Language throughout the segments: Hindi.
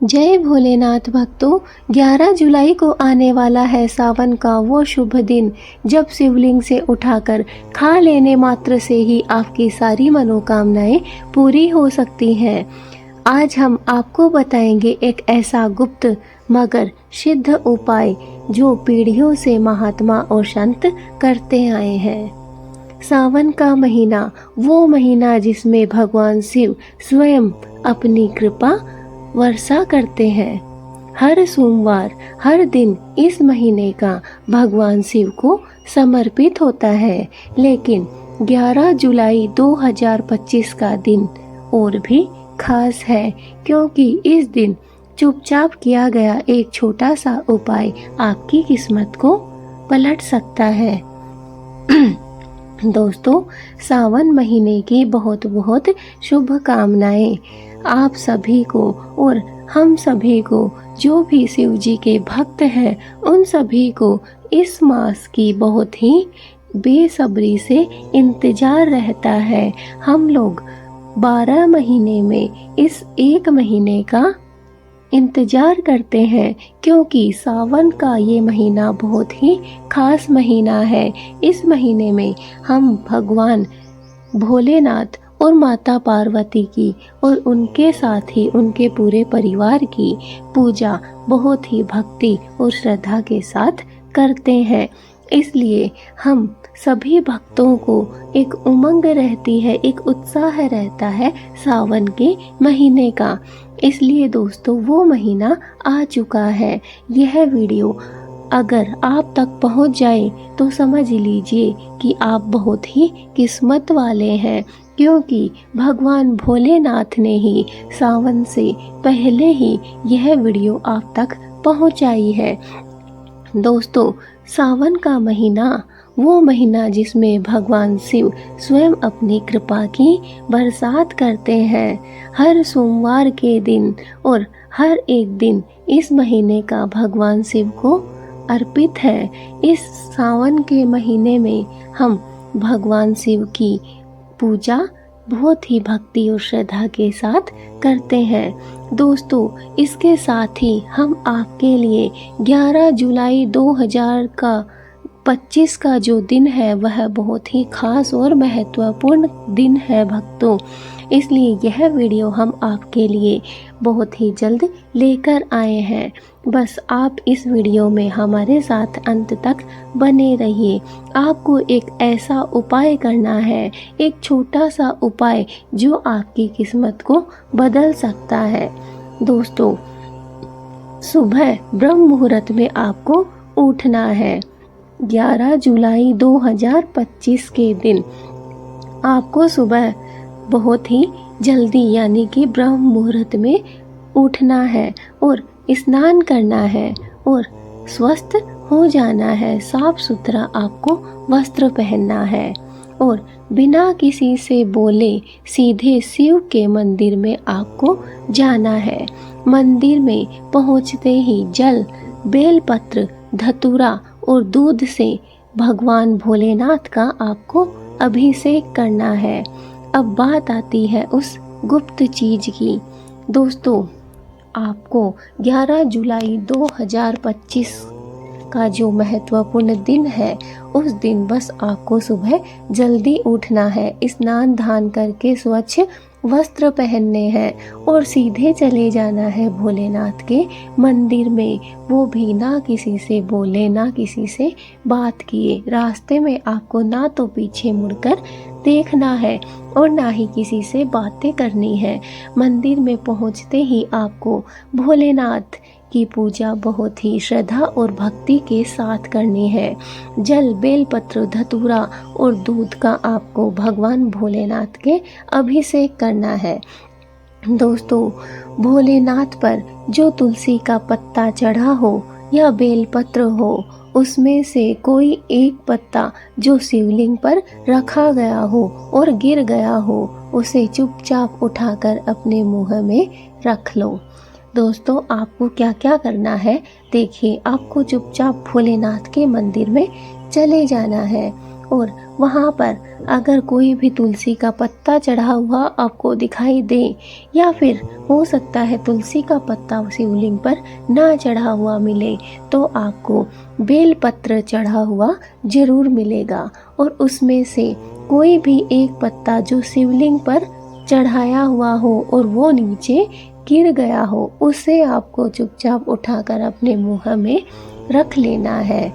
जय भोलेनाथ भक्तों। 11 जुलाई को आने वाला है सावन का वो शुभ दिन, जब शिवलिंग से उठाकर खा लेने मात्र से ही आपकी सारी मनोकामनाएं पूरी हो सकती हैं। आज हम आपको बताएंगे एक ऐसा गुप्त मगर सिद्ध उपाय जो पीढ़ियों से महात्मा और संत करते आए हैं। सावन का महीना, वो महीना जिसमें भगवान शिव स्वयं अपनी कृपा वर्षा करते हैं। हर सोमवार, हर दिन इस महीने का भगवान शिव को समर्पित होता है, लेकिन 11 जुलाई 2025 का दिन और भी खास है, क्योंकि इस दिन चुपचाप किया गया एक छोटा सा उपाय आपकी किस्मत को पलट सकता है। दोस्तों, सावन महीने की बहुत बहुत शुभकामनाएं आप सभी को और हम सभी को। जो भी शिव जी के भक्त हैं उन सभी को इस मास की बहुत ही बेसब्री से इंतजार रहता है। हम लोग 12 महीने में इस एक महीने का इंतजार करते हैं, क्योंकि सावन का ये महीना बहुत ही खास महीना है। इस महीने में हम भगवान भोलेनाथ और माता पार्वती की और उनके साथ ही उनके पूरे परिवार की पूजा बहुत ही भक्ति और श्रद्धा के साथ करते हैं। इसलिए हम सभी भक्तों को एक उमंग रहती है, एक उत्साह रहता है सावन के महीने का। इसलिए दोस्तों, वो महीना आ चुका है। यह वीडियो अगर आप तक पहुंच जाए तो समझ लीजिए कि आप बहुत ही किस्मत वाले हैं, क्योंकि भगवान भोलेनाथ ने ही सावन से पहले ही यह वीडियो आप तक पहुंचाई है। दोस्तों, सावन का महीना, वो महीना जिसमें भगवान शिव स्वयं अपनी कृपा की बरसात करते हैं। हर सोमवार के दिन और हर एक दिन इस महीने का भगवान शिव को अर्पित है। इस सावन के महीने में हम भगवान शिव की पूजा बहुत ही भक्ति और श्रद्धा के साथ करते हैं। दोस्तों, इसके साथ ही हम आपके लिए 11 जुलाई 2025 का जो दिन है वह बहुत ही खास और महत्वपूर्ण दिन है भक्तों। इसलिए यह वीडियो हम आपके लिए बहुत ही जल्द लेकर आए हैं। बस आप इस वीडियो में हमारे साथ अंत तक बने रहिए। आपको एक ऐसा उपाय करना है, एक छोटा सा उपाय जो आपकी किस्मत को बदल सकता है। दोस्तों, सुबह ब्रह्म मुहूर्त में आपको उठना है। 11 जुलाई 2025 के दिन आपको सुबह बहुत ही जल्दी यानी कि ब्रह्म मुहूर्त में उठना है और स्नान करना है और स्वस्थ हो जाना है। साफ सुथरा आपको वस्त्र पहनना है और बिना किसी से बोले सीधे शिव के मंदिर में आपको जाना है। मंदिर में पहुंचते ही जल, बेलपत्र, धतूरा और दूध से भगवान भोलेनाथ का आपको अभिषेक करना है। अब बात आती है उस गुप्त चीज की। दोस्तों, आपको 11 जुलाई 2025 का जो महत्वपूर्ण दिन है, उस दिन बस आपको सुबह जल्दी उठना है, स्नान ध्यान करके स्वच्छ वस्त्र पहनने हैं और सीधे चले जाना है भोलेनाथ के मंदिर में। वो भी ना किसी से बोले, ना किसी से बात किए। रास्ते में आपको ना तो पीछे मुड़कर देखना है और ना ही किसी से बातें करनी है। मंदिर में पहुंचते ही आपको भोलेनाथ की पूजा बहुत ही श्रद्धा और भक्ति के साथ करनी है। जल, बेलपत्र, धतूरा और दूध का आपको भगवान भोलेनाथ के अभिषेक करना है। दोस्तों, भोलेनाथ पर जो तुलसी का पत्ता चढ़ा हो या बेलपत्र हो, उसमें से कोई एक पत्ता जो शिवलिंग पर रखा गया हो और गिर गया हो, उसे चुपचाप उठाकर अपने मुंह में रख लो। दोस्तों, आपको क्या क्या करना है देखिए। आपको चुपचाप भोलेनाथ के मंदिर में चले जाना है और वहाँ पर अगर कोई भी तुलसी का पत्ता चढ़ा हुआ आपको दिखाई दे, या फिर हो सकता है तुलसी का पत्ता शिवलिंग पर ना चढ़ा हुआ मिले, तो आपको बेलपत्र चढ़ा हुआ जरूर मिलेगा। और उसमें से कोई भी एक पत्ता जो शिवलिंग पर चढ़ाया हुआ हो और वो नीचे गिर गया हो, उसे आपको चुपचाप उठाकर अपने मुंह में रख लेना है।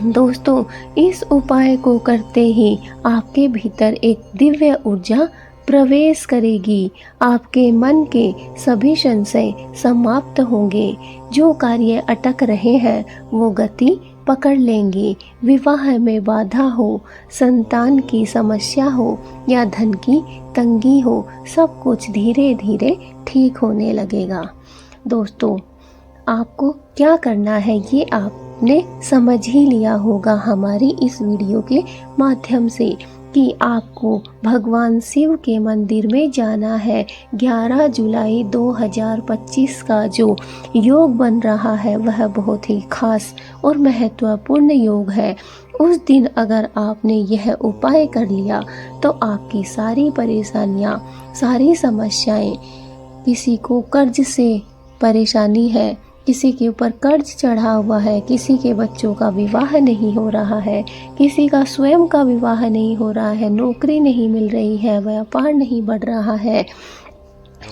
दोस्तों, इस उपाय को करते ही आपके भीतर एक दिव्य ऊर्जा प्रवेश करेगी। आपके मन के सभी संशय समाप्त होंगे। जो कार्य अटक रहे हैं वो गति पकड़ लेंगे। विवाह में बाधा हो, संतान की समस्या हो या धन की तंगी हो, सब कुछ धीरे धीरे ठीक होने लगेगा। दोस्तों, आपको क्या करना है ये आपने समझ ही लिया होगा हमारी इस वीडियो के माध्यम से, कि आपको भगवान शिव के मंदिर में जाना है। 11 जुलाई 2025 का जो योग बन रहा है वह बहुत ही खास और महत्वपूर्ण योग है। उस दिन अगर आपने यह उपाय कर लिया तो आपकी सारी परेशानियां, सारी समस्याएं, किसी को कर्ज से परेशानी है, किसी के ऊपर कर्ज चढ़ा हुआ है, किसी के बच्चों का विवाह नहीं हो रहा है, किसी का स्वयं का विवाह नहीं हो रहा है, नौकरी नहीं मिल रही है, व्यापार नहीं बढ़ रहा है,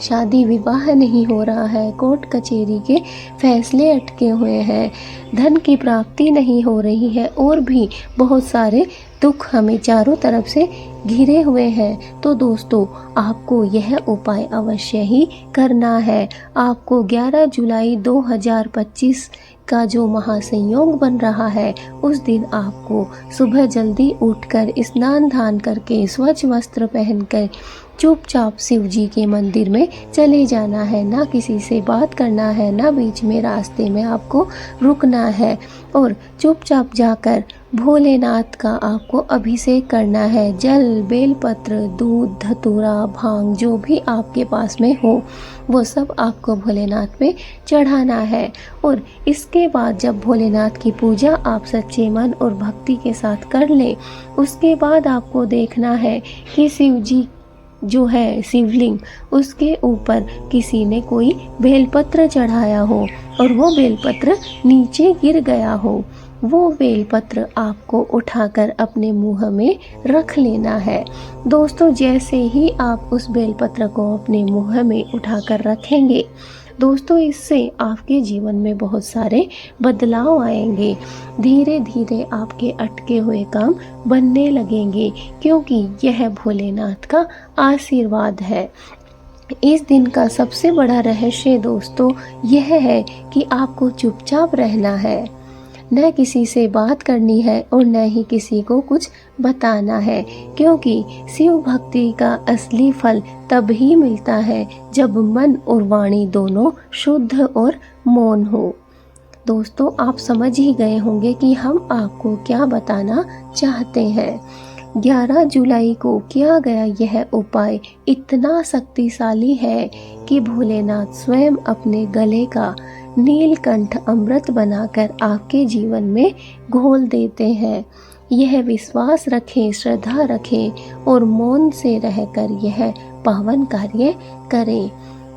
शादी विवाह नहीं हो रहा है, कोर्ट कचहरी के फैसले अटके हुए हैं, धन की प्राप्ति नहीं हो रही है, और भी बहुत सारे दुख हमें चारों तरफ से घिरे हुए हैं, तो दोस्तों आपको यह उपाय अवश्य ही करना है। आपको 11 जुलाई 2025 का जो महासंयोग बन रहा है, उस दिन आपको सुबह जल्दी उठकर स्नान ध्यान करके स्वच्छ वस्त्र पहनकर चुपचाप शिव जी के मंदिर में चले जाना है। ना किसी से बात करना है, ना बीच में रास्ते में आपको रुकना है, और चुपचाप जाकर भोलेनाथ का आपको अभिषेक करना है। जल, बेलपत्र, दूध, धतूरा, भांग जो भी आपके पास में हो वो सब आपको भोलेनाथ पे चढ़ाना है। और इसके बाद जब भोलेनाथ की पूजा आप सच्चे मन और भक्ति के साथ कर लें, उसके बाद आपको देखना है कि शिव जी जो है शिवलिंग, उसके ऊपर किसी ने कोई बेलपत्र चढ़ाया हो और वो बेलपत्र नीचे गिर गया हो। वो बेलपत्र आपको उठाकर अपने मुंह में रख लेना है। दोस्तों, जैसे ही आप उस बेलपत्र को अपने मुंह में उठाकर रखेंगे, दोस्तों इससे आपके जीवन में बहुत सारे बदलाव आएंगे। धीरे धीरे आपके अटके हुए काम बनने लगेंगे, क्योंकि यह भोलेनाथ का आशीर्वाद है। इस दिन का सबसे बड़ा रहस्य दोस्तों यह है कि आपको चुपचाप रहना है, न किसी से बात करनी है और न ही किसी को कुछ बताना है, क्योंकि शिव भक्ति का असली फल तब ही मिलता है जब मन और वाणी दोनों शुद्ध और मौन हो। दोस्तों, आप समझ ही गए होंगे कि हम आपको क्या बताना चाहते हैं। 11 जुलाई को किया गया यह उपाय इतना शक्तिशाली है कि भोलेनाथ स्वयं अपने गले का नीलकंठ अमृत बनाकर आपके जीवन में घोल देते हैं। यह विश्वास रखें, श्रद्धा रखें और मौन से रहकर यह पावन कार्य करें।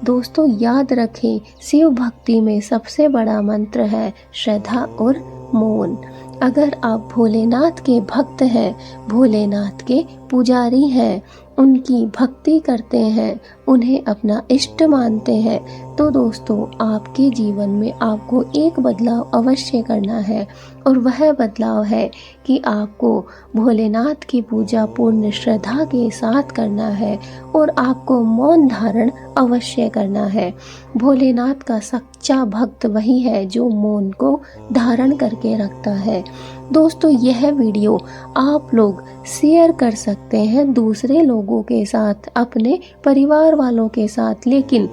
दोस्तों याद रखें, शिव भक्ति में सबसे बड़ा मंत्र है श्रद्धा और मौन। अगर आप भोलेनाथ के भक्त हैं, भोलेनाथ के पुजारी हैं, उनकी भक्ति करते हैं, उन्हें अपना इष्ट मानते हैं, तो दोस्तों आपके जीवन में आपको एक बदलाव अवश्य करना है, और वह बदलाव है कि आपको भोलेनाथ की पूजा पूर्ण श्रद्धा के साथ करना है और आपको मौन धारण अवश्य करना है। भोलेनाथ का सच्चा भक्त वही है जो मौन को धारण करके रखता है। दोस्तों यह वीडियो आप लोग शेयर कर सकते हैं दूसरे लोगों के साथ, अपने परिवार वालों के साथ, लेकिन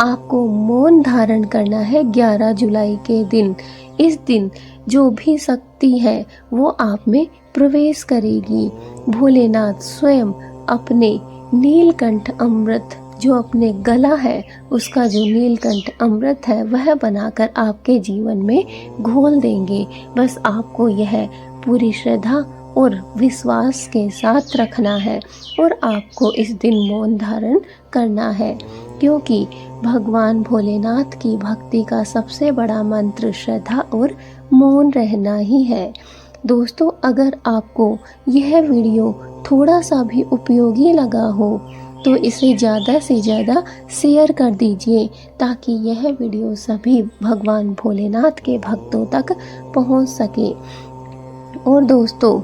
आपको मौन धारण करना है 11 जुलाई के दिन। इस दिन जो भी शक्ति है वो आप में प्रवेश करेगी। भोलेनाथ स्वयं अपने नीलकंठ अमृत जो अपने गला है, उसका जो नीलकंठ अमृत है वह बनाकर आपके जीवन में घोल देंगे। बस आपको यह पूरी श्रद्धा और विश्वास के साथ रखना है और आपको इस दिन मौन धारण करना है, क्योंकि भगवान भोलेनाथ की भक्ति का सबसे बड़ा मंत्र श्रद्धा और मौन रहना ही है। दोस्तों, अगर आपको यह वीडियो थोड़ा सा भी उपयोगी लगा हो तो इसे ज़्यादा से ज़्यादा शेयर कर दीजिए, ताकि यह वीडियो सभी भगवान भोलेनाथ के भक्तों तक पहुंच सके। और दोस्तों,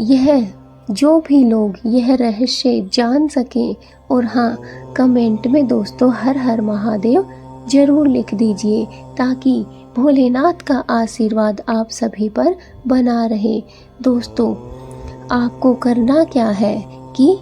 यह जो भी लोग यह रहस्य जान सकें, और हाँ, कमेंट में दोस्तों हर हर महादेव जरूर लिख दीजिए, ताकि भोलेनाथ का आशीर्वाद आप सभी पर बना रहे। दोस्तों, आपको करना क्या है कि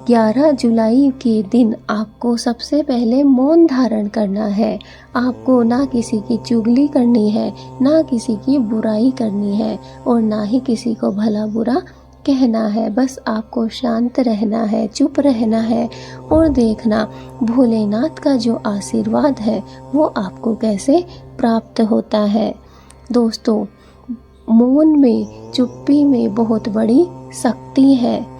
11 जुलाई के दिन आपको सबसे पहले मौन धारण करना है। आपको ना किसी की चुगली करनी है, ना किसी की बुराई करनी है, और ना ही किसी को भला बुरा कहना है। बस आपको शांत रहना है, चुप रहना है और देखना भोलेनाथ का जो आशीर्वाद है वो आपको कैसे प्राप्त होता है। दोस्तों, मौन में, चुप्पी में बहुत बड़ी शक्ति है।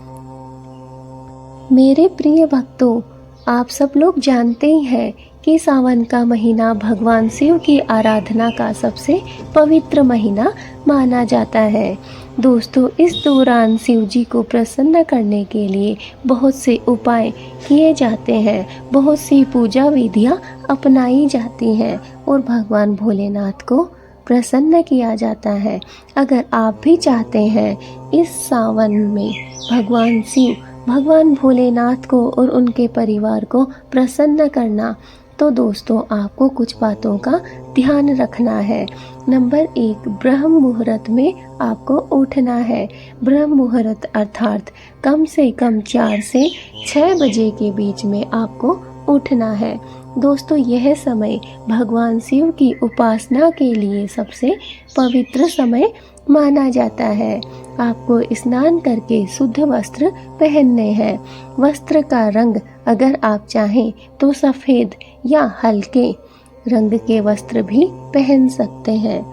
मेरे प्रिय भक्तों, आप सब लोग जानते ही हैं कि सावन का महीना भगवान शिव की आराधना का सबसे पवित्र महीना माना जाता है। दोस्तों, इस दौरान शिव जी को प्रसन्न करने के लिए बहुत से उपाय किए जाते हैं, बहुत सी पूजा विधियां अपनाई जाती हैं और भगवान भोलेनाथ को प्रसन्न किया जाता है। अगर आप भी चाहते हैं इस सावन में भगवान भोलेनाथ को और उनके परिवार को प्रसन्न करना, तो दोस्तों आपको कुछ बातों का ध्यान रखना है। नंबर 1, ब्रह्म मुहूर्त में आपको उठना है। ब्रह्म मुहूर्त अर्थात कम से कम 4 से 6 बजे के बीच में आपको उठना है। दोस्तों, यह समय भगवान शिव की उपासना के लिए सबसे पवित्र समय माना जाता है। आपको स्नान करके शुद्ध वस्त्र पहनने हैं। वस्त्र का रंग अगर आप चाहें तो सफ़ेद या हल्के रंग के वस्त्र भी पहन सकते हैं।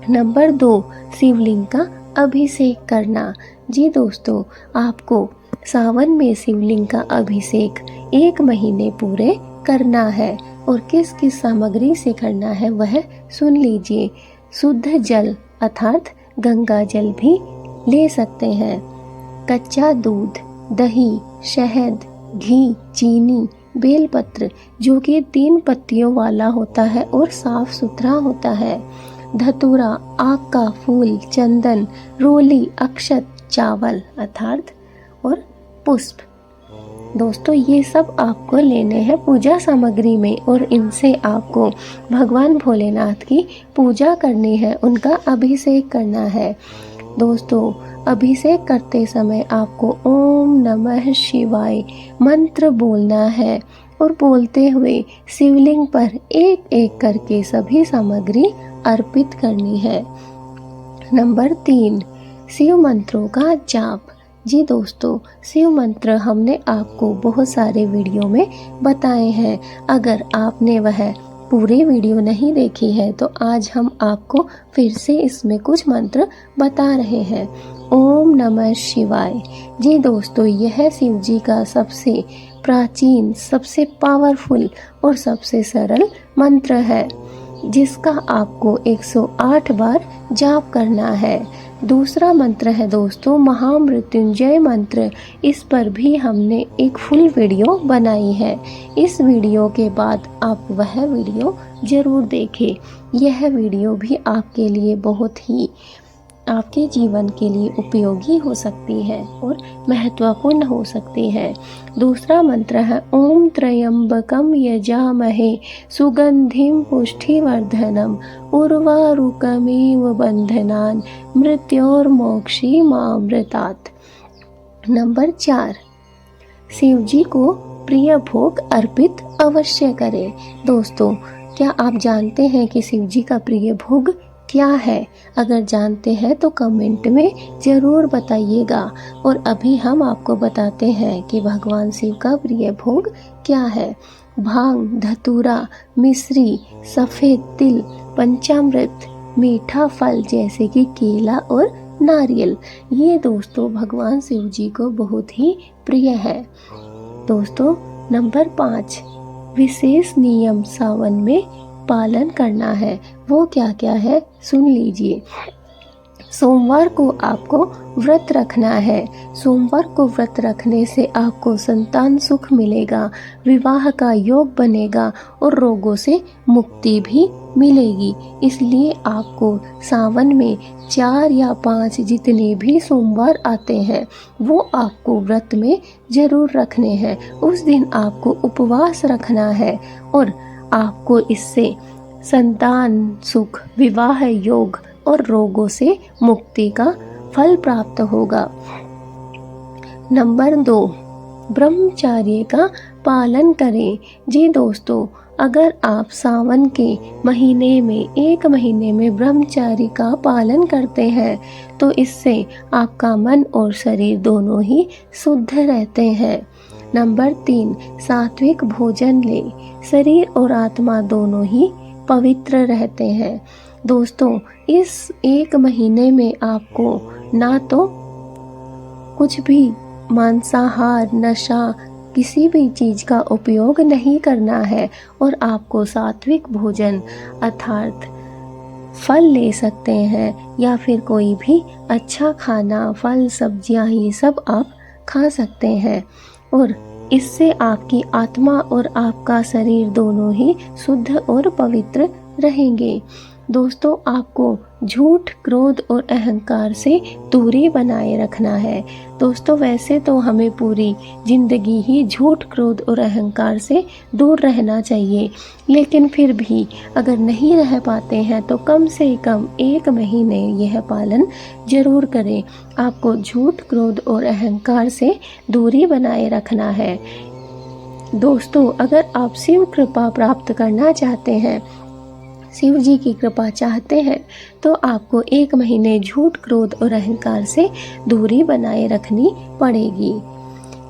नंबर 2, शिवलिंग का अभिषेक करना। जी दोस्तों, आपको सावन में शिवलिंग का अभिषेक 1 महीने पूरे करना है, और किस किस सामग्री से करना है वह सुन लीजिए। शुद्ध जल अर्थात गंगा जल भी ले सकते हैं। कच्चा दूध, दही, शहद, घी, चीनी, बेलपत्र जो कि 3 पत्तियों वाला होता है और साफ सुथरा होता है, धतूरा, आक का फूल, चंदन, रोली, अक्षत, चावल अर्थात और पुष्प। दोस्तों, ये सब आपको लेने हैं पूजा सामग्री में, और इनसे आपको भगवान भोलेनाथ की पूजा करनी है, उनका अभिषेक करना है। दोस्तों, अभिषेक करते समय आपको ओम नमः शिवाय मंत्र बोलना है, और बोलते हुए शिवलिंग पर एक एक करके सभी सामग्री अर्पित करनी है। नंबर 3, शिव मंत्रों का जाप। जी दोस्तों, शिव मंत्र हमने आपको बहुत सारे वीडियो में बताए हैं। अगर आपने वह पूरी वीडियो नहीं देखी है तो आज हम आपको फिर से इसमें कुछ मंत्र बता रहे हैं। ओम नमः शिवाय। जी दोस्तों, यह शिव जी का सबसे प्राचीन, सबसे पावरफुल और सबसे सरल मंत्र है, जिसका आपको 108 बार जाप करना है। दूसरा मंत्र है दोस्तों महामृत्युंजय मंत्र। इस पर भी हमने एक फुल वीडियो बनाई है। इस वीडियो के बाद आप वह वीडियो जरूर देखें। यह वीडियो भी आपके लिए बहुत ही आपके जीवन के लिए उपयोगी हो सकती है और महत्वपूर्ण हो सकती है। दूसरा मंत्र है ओम त्र्यंबकम यजामहे सुगंधिम पुष्टिवर्धनम उर्वारुकमेव बंधनान मृत्योर्मोक्षीमामृतात्। नंबर 4, शिव जी को प्रिय भोग अर्पित अवश्य करें। दोस्तों, क्या आप जानते हैं कि शिव जी का प्रिय भोग क्या है? अगर जानते हैं तो कमेंट में ज़रूर बताइएगा। और अभी हम आपको बताते हैं कि भगवान शिव का प्रिय भोग क्या है। भांग, धतूरा, मिश्री, सफ़ेद तिल, पंचामृत, मीठा फल जैसे कि केला और नारियल, ये दोस्तों भगवान शिव जी को बहुत ही प्रिय है। दोस्तों नंबर 5, विशेष नियम सावन में पालन करना है। वो क्या क्या है सुन लीजिए। सोमवार को आपको व्रत रखना है। सोमवार को व्रत रखने से आपको संतान सुख मिलेगा, विवाह का योग बनेगा और रोगों से मुक्ति भी मिलेगी। इसलिए आपको सावन में 4 या 5 जितने भी सोमवार आते हैं वो आपको व्रत में जरूर रखने हैं। उस दिन आपको उपवास रखना है और आपको इससे संतान सुख, विवाह योग और रोगों से मुक्ति का फल प्राप्त होगा। नंबर 2, ब्रह्मचर्य का पालन करें। जी दोस्तों, अगर आप सावन के महीने में 1 महीने में ब्रह्मचर्य का पालन करते हैं तो इससे आपका मन और शरीर दोनों ही शुद्ध रहते हैं। नंबर 3, सात्विक भोजन लें। शरीर और आत्मा दोनों ही पवित्र रहते हैं। दोस्तों इस 1 महीने में आपको ना तो कुछ भी मांसाहार, नशा, किसी भी चीज़ का उपयोग नहीं करना है और आपको सात्विक भोजन अर्थात फल ले सकते हैं या फिर कोई भी अच्छा खाना, फल सब्जियां, ये सब आप खा सकते हैं और इससे आपकी आत्मा और आपका शरीर दोनों ही शुद्ध और पवित्र रहेंगे। दोस्तों आपको झूठ, क्रोध और अहंकार से दूरी बनाए रखना है। दोस्तों वैसे तो हमें पूरी जिंदगी ही झूठ, क्रोध और अहंकार से दूर रहना चाहिए, लेकिन फिर भी अगर नहीं रह पाते हैं तो कम से कम 1 महीने यह पालन जरूर करें। आपको झूठ, क्रोध और अहंकार से दूरी बनाए रखना है। दोस्तों अगर आप शिव कृपा प्राप्त करना चाहते हैं, शिव जी की कृपा चाहते हैं तो आपको 1 महीने झूठ, क्रोध और अहंकार से दूरी बनाए रखनी पड़ेगी।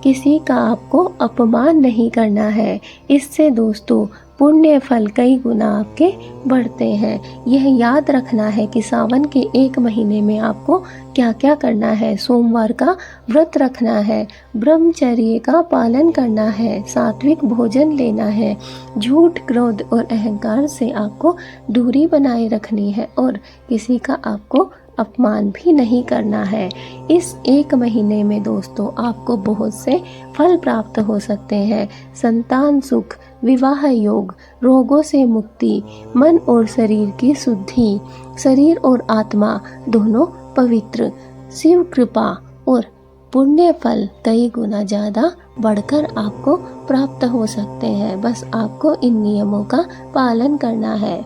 किसी का आपको अपमान नहीं करना है। इससे दोस्तों पुण्य फल कई गुना आपके बढ़ते हैं। यह याद रखना है कि सावन के 1 महीने में आपको क्या क्या करना है। सोमवार का व्रत रखना है, ब्रह्मचर्य का पालन करना है, सात्विक भोजन लेना है, झूठ, क्रोध और अहंकार से आपको दूरी बनाए रखनी है और किसी का आपको अपमान भी नहीं करना है। इस 1 महीने में दोस्तों आपको बहुत से फल प्राप्त हो सकते हैं। संतान सुख, विवाह योग, रोगों से मुक्ति, मन और शरीर की शुद्धि, शरीर और आत्मा दोनों पवित्र, शिव कृपा और पुण्य फल कई गुना ज़्यादा बढ़कर आपको प्राप्त हो सकते हैं। बस आपको इन नियमों का पालन करना है।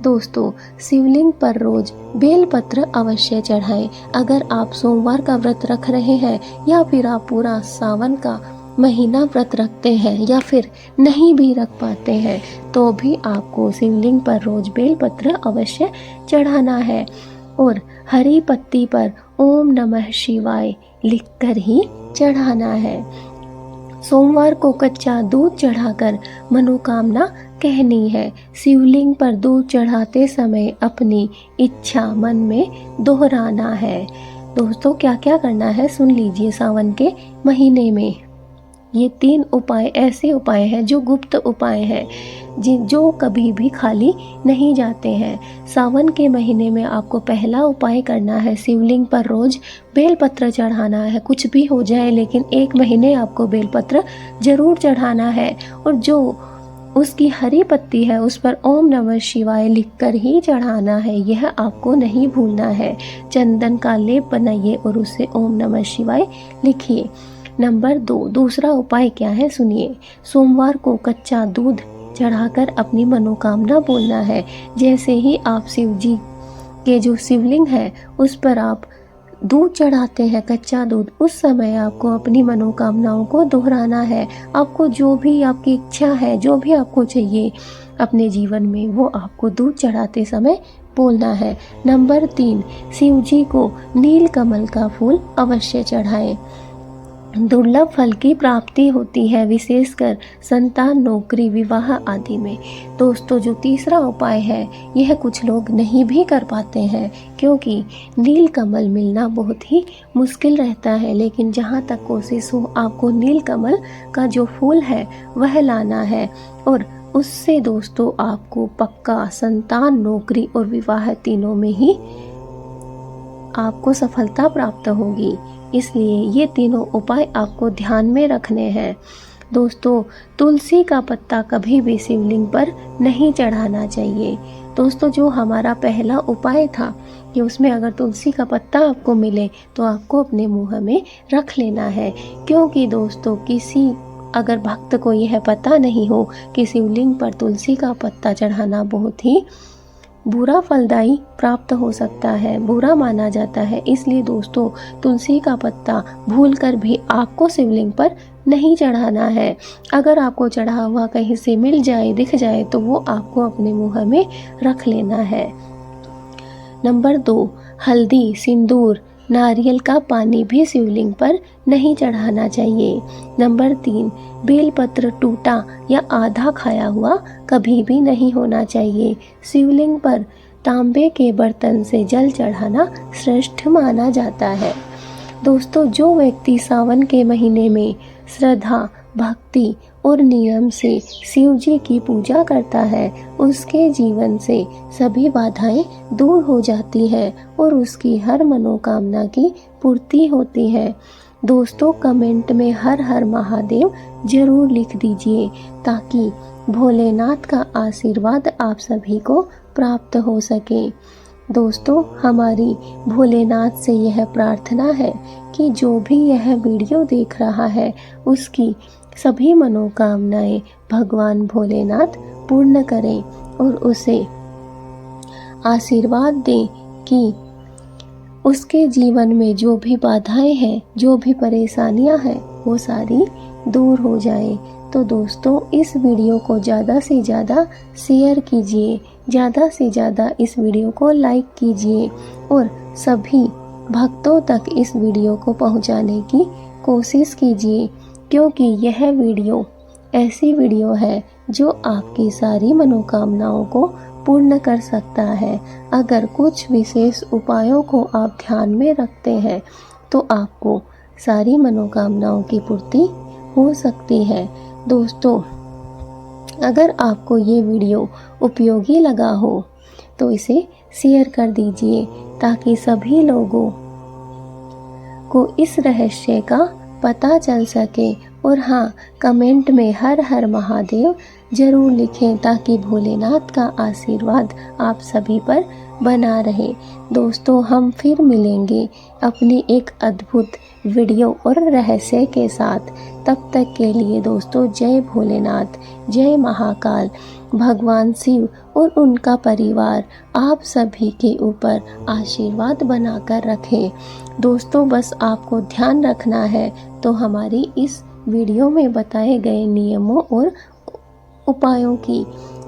दोस्तों शिवलिंग पर रोज बेलपत्र अवश्य चढ़ाएं। अगर आप सोमवार का व्रत रख रहे हैं या फिर आप पूरा सावन का महीना व्रत रखते हैं या फिर नहीं भी रख पाते हैं तो भी आपको शिवलिंग पर रोज बेलपत्र अवश्य चढ़ाना है और हरी पत्ती पर ओम नमः शिवाय लिखकर ही चढ़ाना है। सोमवार को कच्चा दूध चढ़ाकर मनोकामना कहनी है। शिवलिंग पर दूध चढ़ाते समय अपनी इच्छा मन में दोहराना है। दोस्तों क्या क्या करना है सुन लीजिए। सावन के महीने में ये 3 उपाय ऐसे उपाय हैं जो गुप्त उपाय हैं जो कभी भी खाली नहीं जाते हैं। सावन के महीने में आपको पहला उपाय करना है, शिवलिंग पर रोज बेलपत्र चढ़ाना है। कुछ भी हो जाए लेकिन 1 महीने आपको बेलपत्र जरूर चढ़ाना है और जो उसकी हरी पत्ती है उस पर ओम नमः शिवाय लिखकर ही चढ़ाना है। यह आपको नहीं भूलना है। चंदन का लेप बनाइए और उससे ओम नमः शिवाय लिखिए। नंबर 2 दूसरा उपाय क्या है सुनिए। सोमवार को कच्चा दूध चढ़ाकर अपनी मनोकामना बोलना है। जैसे ही आप शिव जी के जो शिवलिंग है उस पर आप दूध चढ़ाते हैं, कच्चा दूध, उस समय आपको अपनी मनोकामनाओं को दोहराना है। आपको जो भी आपकी इच्छा है, जो भी आपको चाहिए अपने जीवन में, वो आपको दूध चढ़ाते समय बोलना है। नंबर 3 शिव जी को नील कमल का फूल अवश्य चढ़ाएं। दुर्लभ फल की प्राप्ति होती है, विशेषकर संतान, नौकरी, विवाह आदि में। दोस्तों, जो तीसरा उपाय है यह कुछ लोग नहीं भी कर पाते हैं, क्योंकि नील कमल मिलना बहुत ही मुश्किल रहता है। लेकिन जहाँ तक कोशिश हो, आपको नील कमल का जो फूल है वह लाना है, और उससे दोस्तों आपको पक्का संतान, नौकरी और विवाह तीनों में ही आपको सफलता प्राप्त होगी। इसलिए ये तीनों उपाय आपको ध्यान में रखने हैं। दोस्तों, तुलसी का पत्ता कभी भी शिवलिंग पर नहीं चढ़ाना चाहिए। दोस्तों, जो हमारा पहला उपाय था कि उसमें अगर तुलसी का पत्ता आपको मिले तो आपको अपने मुंह में रख लेना है, क्योंकि दोस्तों किसी अगर भक्त को यह पता नहीं हो कि शिवलिंग पर तुलसी का पत्ता चढ़ाना बहुत ही बुरा फलदायी प्राप्त हो सकता है, बुरा माना जाता है। इसलिए दोस्तों, तुलसी का पत्ता भूलकर भी आपको शिवलिंग पर नहीं चढ़ाना है। अगर आपको चढ़ा हुआ कहीं से मिल जाए, दिख जाए, तो वो आपको अपने मुंह में रख लेना है। नंबर 2, हल्दी, सिंदूर, नारियल का पानी भी शिवलिंग पर नहीं चढ़ाना चाहिए। नंबर 3, बेलपत्र टूटा या आधा खाया हुआ कभी भी नहीं होना चाहिए। शिवलिंग पर तांबे के बर्तन से जल चढ़ाना श्रेष्ठ माना जाता है। दोस्तों, जो व्यक्ति सावन के महीने में श्रद्धा, भक्ति और नियम से शिव जी की पूजा करता है, उसके जीवन से सभी बाधाएं दूर हो जाती हैं और उसकी हर मनोकामना की पूर्ति होती है। दोस्तों, कमेंट में हर हर महादेव जरूर लिख दीजिए, ताकि भोलेनाथ का आशीर्वाद आप सभी को प्राप्त हो सके। दोस्तों, हमारी भोलेनाथ से यह प्रार्थना है कि जो भी यह वीडियो देख रहा है उसकी सभी मनोकामनाएं भगवान भोलेनाथ पूर्ण करें और उसे आशीर्वाद दें कि उसके जीवन में जो भी बाधाएं हैं, जो भी परेशानियां हैं, वो सारी दूर हो जाए। तो दोस्तों, इस वीडियो को ज़्यादा से ज़्यादा शेयर कीजिए, ज़्यादा से ज़्यादा इस वीडियो को लाइक कीजिए और सभी भक्तों तक इस वीडियो को पहुंचाने की कोशिश कीजिए, क्योंकि यह वीडियो ऐसी वीडियो है जो आपकी सारी मनोकामनाओं को पूर्ण कर सकता है। अगर कुछ विशेष उपायों को आप ध्यान में रखते हैं तो आपको सारी मनोकामनाओं की पूर्ति हो सकती है। दोस्तों, अगर आपको ये वीडियो उपयोगी लगा हो तो इसे शेयर कर दीजिए, ताकि सभी लोगों को इस रहस्य का पता चल सके। और हाँ, कमेंट में हर हर महादेव जरूर लिखें, ताकि भोलेनाथ का आशीर्वाद आप सभी पर बना रहे। दोस्तों, हम फिर मिलेंगे अपनी एक अद्भुत वीडियो और रहस्य के साथ। तब तक के लिए दोस्तों, जय भोलेनाथ, जय महाकाल। भगवान शिव और उनका परिवार आप सभी के ऊपर आशीर्वाद बनाकर रखे। दोस्तों, बस आपको ध्यान रखना है तो हमारी इस वीडियो में बताए गए नियमों और उपायों की,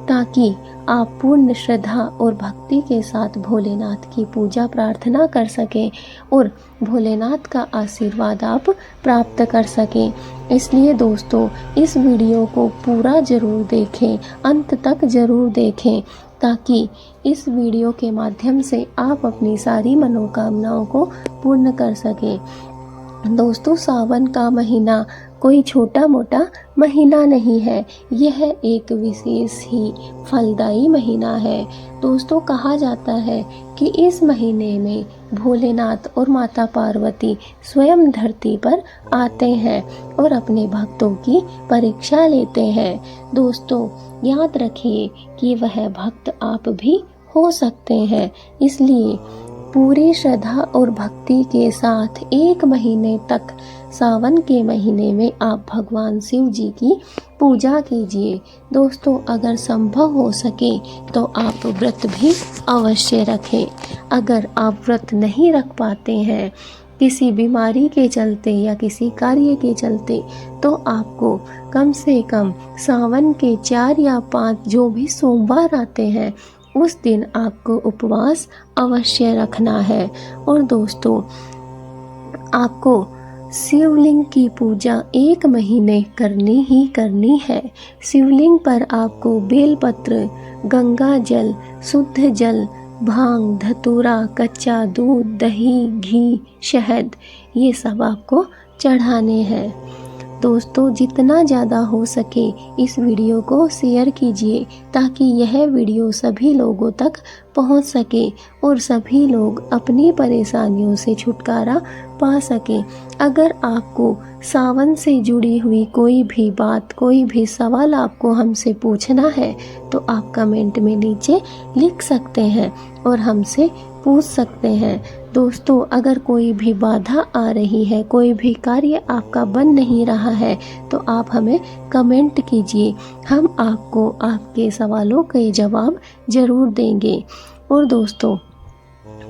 ताकि आप पूर्ण श्रद्धा और भक्ति के साथ भोलेनाथ की पूजा प्रार्थना कर सकें और भोलेनाथ का आशीर्वाद आप प्राप्त कर सकें। इसलिए दोस्तों, इस वीडियो को पूरा जरूर देखें, अंत तक जरूर देखें, ताकि इस वीडियो के माध्यम से आप अपनी सारी मनोकामनाओं को पूर्ण कर सकें। दोस्तों, सावन का महीना कोई छोटा मोटा महीना नहीं है, यह एक विशेष ही फलदायी महीना है। दोस्तों, कहा जाता है कि इस महीने में भोलेनाथ और माता पार्वती स्वयं धरती पर आते हैं और अपने भक्तों की परीक्षा लेते हैं। दोस्तों, याद रखिए कि वह भक्त आप भी हो सकते हैं। इसलिए पूरी श्रद्धा और भक्ति के साथ 1 महीने तक सावन के महीने में आप भगवान शिव जी की पूजा कीजिए। दोस्तों, अगर संभव हो सके तो आप व्रत भी अवश्य रखें। अगर आप व्रत नहीं रख पाते हैं किसी बीमारी के चलते या किसी कार्य के चलते, तो आपको कम से कम सावन के 4 या 5 जो भी सोमवार आते हैं उस दिन आपको उपवास अवश्य रखना है। और दोस्तों, आपको शिवलिंग की पूजा 1 महीने करनी ही करनी है। शिवलिंग पर आपको बेलपत्र, गंगा जल, शुद्ध जल, भांग, धतूरा, कच्चा दूध, दही, घी, शहद ये सब आपको चढ़ाने हैं। दोस्तों जितना ज़्यादा हो सके इस वीडियो को शेयर कीजिए ताकि यह वीडियो सभी लोगों तक पहुंच सके और सभी लोग अपनी परेशानियों से छुटकारा पा सकें। अगर आपको सावन से जुड़ी हुई कोई भी बात, कोई भी सवाल आपको हमसे पूछना है तो आप कमेंट में नीचे लिख सकते हैं और हमसे पूछ सकते हैं। दोस्तों अगर कोई भी बाधा आ रही है, कोई भी कार्य आपका बन नहीं रहा है तो आप हमें कमेंट कीजिए, हम आपको आपके सवालों के जवाब ज़रूर देंगे। और दोस्तों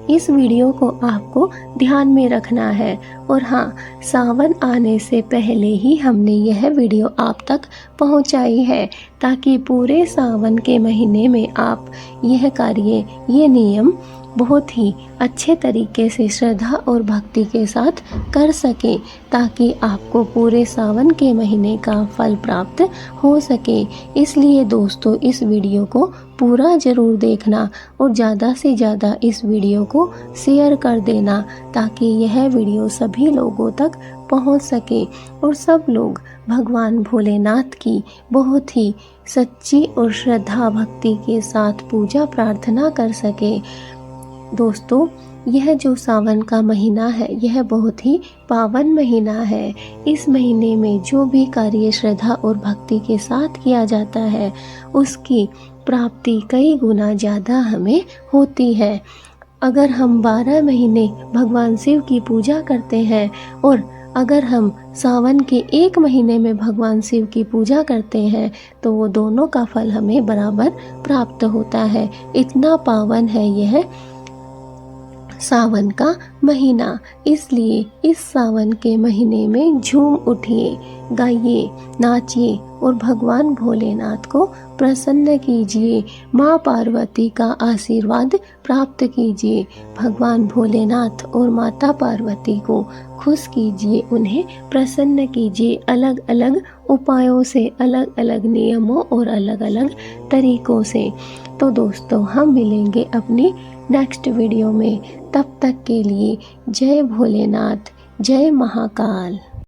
इस वीडियो को आपको ध्यान में रखना है। और हाँ, सावन आने से पहले ही हमने यह वीडियो आप तक पहुंचाई है ताकि पूरे सावन के महीने में आप यह कार्य, ये नियम बहुत ही अच्छे तरीके से श्रद्धा और भक्ति के साथ कर सकें ताकि आपको पूरे सावन के महीने का फल प्राप्त हो सके। इसलिए दोस्तों इस वीडियो को पूरा ज़रूर देखना और ज़्यादा से ज़्यादा इस वीडियो को शेयर कर देना ताकि यह वीडियो सभी लोगों तक पहुंच सके और सब लोग भगवान भोलेनाथ की बहुत ही सच्ची और श्रद्धा भक्ति के साथ पूजा प्रार्थना कर सके। दोस्तों यह जो सावन का महीना है यह बहुत ही पावन महीना है। इस महीने में जो भी कार्य श्रद्धा और भक्ति के साथ किया जाता है उसकी प्राप्ति कई गुना ज़्यादा हमें होती है। अगर हम 12 महीने भगवान शिव की पूजा करते हैं और अगर हम सावन के 1 महीने में भगवान शिव की पूजा करते हैं तो वो दोनों का फल हमें बराबर प्राप्त होता है। इतना पावन है यह सावन का महीना। इसलिए इस सावन के महीने में झूम उठिए, गाइए, नाचिए और भगवान भोलेनाथ को प्रसन्न कीजिए। माँ पार्वती का आशीर्वाद प्राप्त कीजिए। भगवान भोलेनाथ और माता पार्वती को खुश कीजिए, उन्हें प्रसन्न कीजिए अलग अलग उपायों से, अलग अलग नियमों और अलग अलग तरीकों से। तो दोस्तों हम मिलेंगे अपनी नेक्स्ट वीडियो में। तब तक के लिए जय भोलेनाथ, जय महाकाल।